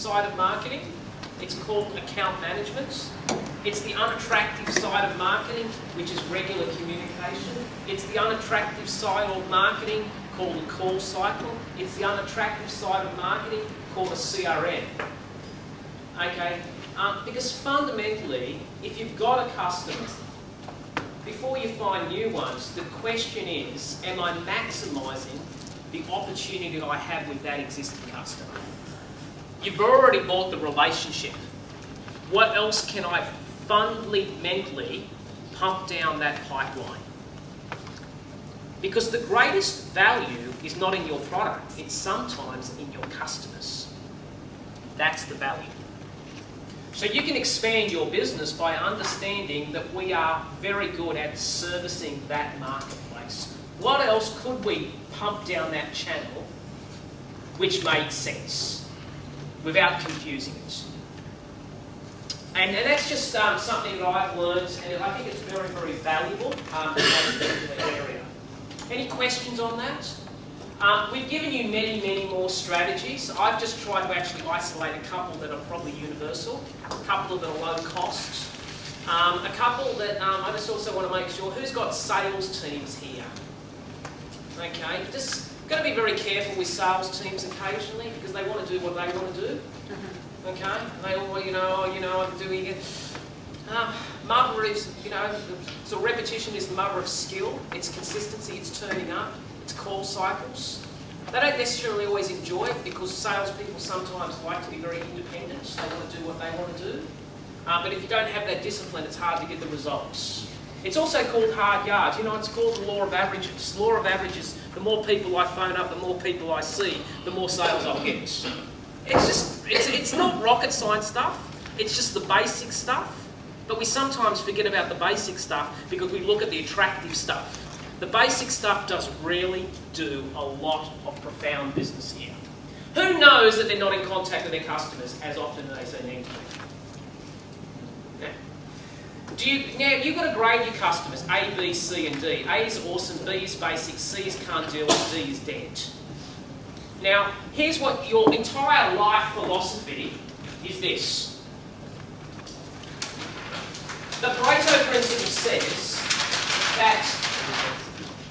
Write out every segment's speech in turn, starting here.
side of marketing. It's called account management. It's the unattractive side of marketing, which is regular communication. It's the unattractive side of marketing called a call cycle. It's the unattractive side of marketing called a CRM. Okay? Because fundamentally, if you've got a customer, before you find new ones, the question is, am I maximising the opportunity that I have with that existing customer? You've already bought the relationship. What else can I fundamentally pump down that pipeline? Because the greatest value is not in your product, it's sometimes in your customers. That's the value. So you can expand your business by understanding that we are very good at servicing that marketplace. What else could we pump down that channel which made sense without confusing it? And that's just something that I've learned, and I think it's very, very valuable in that particular area. Any questions on that? We've given you many, many more strategies. I've just tried to actually isolate a couple that are probably universal, a couple that are low cost, a couple that I just also want to make sure, who's got sales teams here? Okay, just got to be very careful with sales teams occasionally because they want to do what they want to do. Okay, they all, I'm doing it. Mother is, so repetition is the mother of skill. It's consistency, it's turning up. It's call cycles. They don't necessarily always enjoy it because salespeople sometimes like to be very independent. They want to do what they want to do. But if you don't have that discipline, it's hard to get the results. It's also called hard yards. It's called the law of averages. Law of averages, the more people I phone up, the more people I see, the more sales I'll get. It's not rocket science stuff. It's just the basic stuff. But we sometimes forget about the basic stuff because we look at the attractive stuff. The basic stuff does really do a lot of profound business here. Who knows that they're not in contact with their customers as often as they need to be? Now, you've got to grade your customers, A, B, C and D. A is awesome, B is basic, C is can't deal with, D is dead. Now, here's what your entire life philosophy is this. The Pareto principle says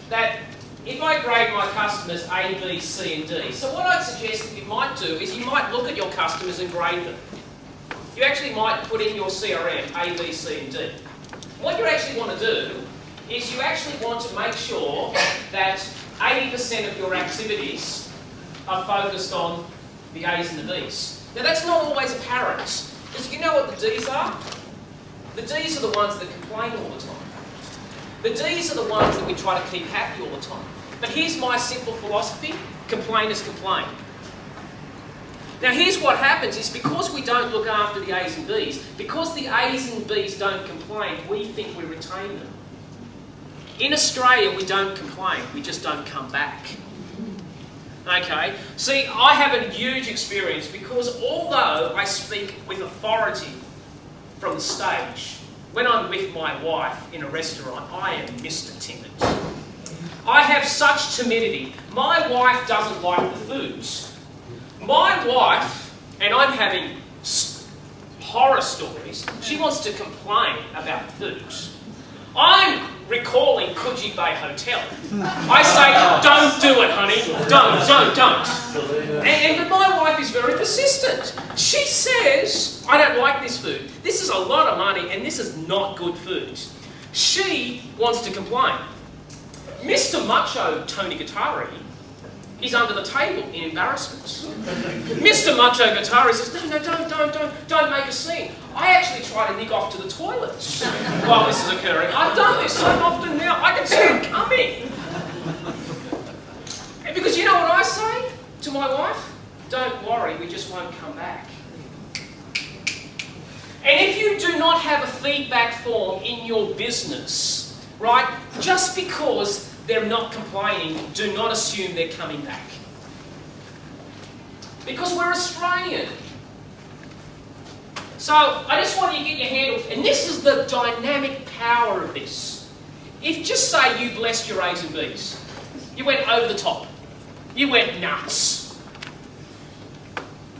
that if I grade my customers A, B, C and D, so what I'd suggest that you might do is you might look at your customers and grade them. You actually might put in your CRM A, B, C and D. What you actually want to do is you actually want to make sure that 80% of your activities are focused on the A's and the B's. Now that's not always apparent, because you know what the D's are? The D's are the ones that complain all the time. The D's are the ones that we try to keep happy all the time. But here's my simple philosophy, complainers complain. Now here's what happens is because we don't look after the A's and B's, because the A's and B's don't complain, we think we retain them. In Australia we don't complain, we just don't come back. Okay, see I have a huge experience because although I speak with authority from the stage, when I'm with my wife in a restaurant, I am Mr. Timid. I have such timidity. My wife doesn't like the foods. My wife, and I'm having horror stories, she wants to complain about the foods. I'm recalling Coogee Bay Hotel. I say, don't do it, honey. Don't. But my wife is very persistent. She says, I don't like this food. This is a lot of money and this is not good food. She wants to complain. Mr. Macho Tony Gattari is under the table in embarrassment. Mr. Macho Gattari says, no, don't make a scene. I actually try to nick off to the toilet while this is occurring. I've done this so often now, I can see it coming. And because you know what I say to my wife? Don't worry, we just won't come back. And if you do not have a feedback form in your business, right, just because they're not complaining, do not assume they're coming back. Because we're Australian. So I just want you to get your handle, and this is the dynamic power of this. If just say you blessed your A's and B's, you went over the top, you went nuts.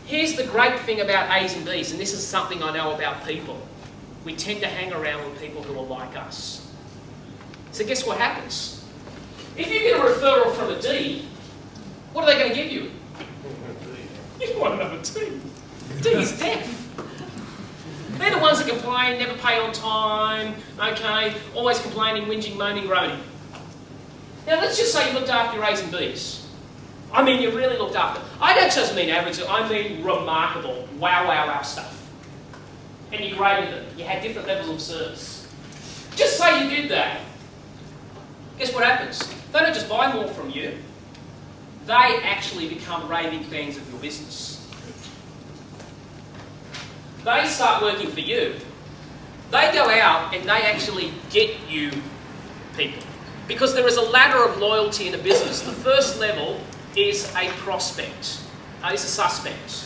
Here's the great thing about A's and B's, and this is something I know about people. We tend to hang around with people who are like us. So guess what happens? If you get a referral from a D, what are they going to give you? You want another D. D is deaf. They're the ones that complain, never pay on time, okay, always complaining, whinging, moaning, groaning. Now let's just say you looked after your A's and B's. I mean, you really looked after. I don't just mean average, I mean remarkable, wow, wow, wow stuff. And you graded them. You had different levels of service. Just say you did that. Guess what happens? They don't just buy more from you. They actually become raving fans of your business. They start working for you. They go out and they actually get you people. Because there is a ladder of loyalty in a business. The first level is a prospect. Is a suspect.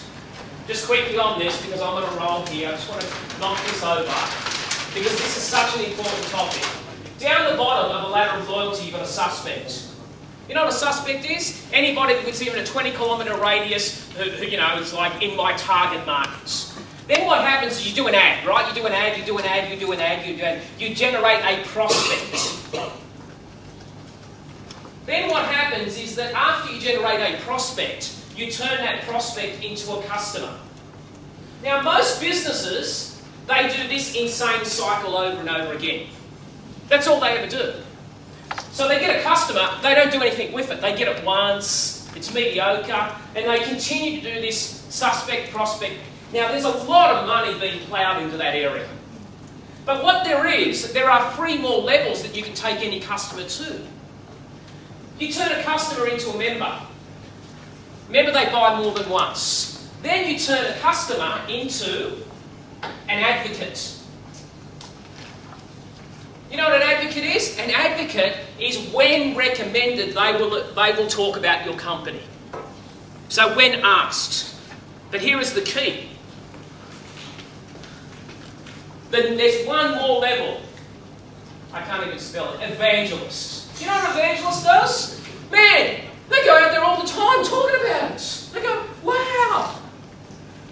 Just quickly on this, because I'm on a roll here, I just want to knock this over, because this is such an important topic. Down the bottom of a ladder of loyalty, you've got a suspect. You know what a suspect is? Anybody that's even a 20-kilometre radius who, you know, is like in my target markets. Then what happens is you do an ad, right? You do an ad, you do an ad, you do an ad, you do an ad. You generate a prospect. Then what happens is that after you generate a prospect, you turn that prospect into a customer. Now most businesses, they do this insane cycle over and over again. That's all they ever do. So they get a customer, they don't do anything with it. They get it once, it's mediocre, and they continue to do this suspect prospect. Now there's a lot of money being ploughed into that area. But what there are 3 more levels that you can take any customer to. You turn a customer into a member. Remember, they buy more than once. Then you turn a customer into an advocate. You know what an advocate is? An advocate is when recommended, they will talk about your company. So when asked. But here is the key. Then there's one more level. I can't even spell it. Evangelist. You know what an evangelist does? Man, they go out there all the time talking about it. They go, wow.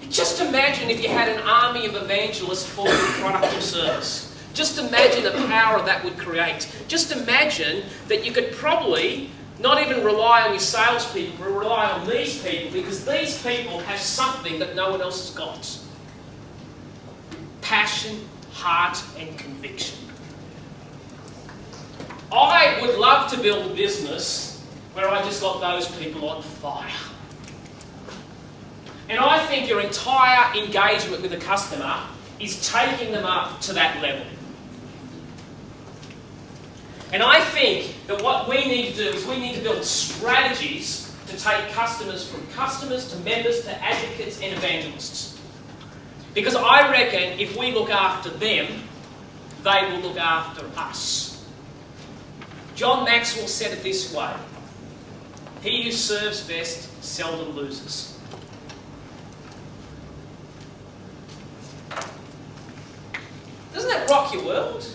Just imagine if you had an army of evangelists for your product or service. Just imagine the power that would create. Just imagine that you could probably not even rely on your salespeople, but rely on these people, because these people have something that no one else has got. Passion, heart, and conviction. I would love to build a business where I just got those people on fire. And I think your entire engagement with the customer is taking them up to that level. And I think that what we need to do is we need to build strategies to take customers from customers to members to advocates and evangelists. Because I reckon if we look after them, they will look after us. John Maxwell said it this way: he who serves best seldom loses. Doesn't that rock your world?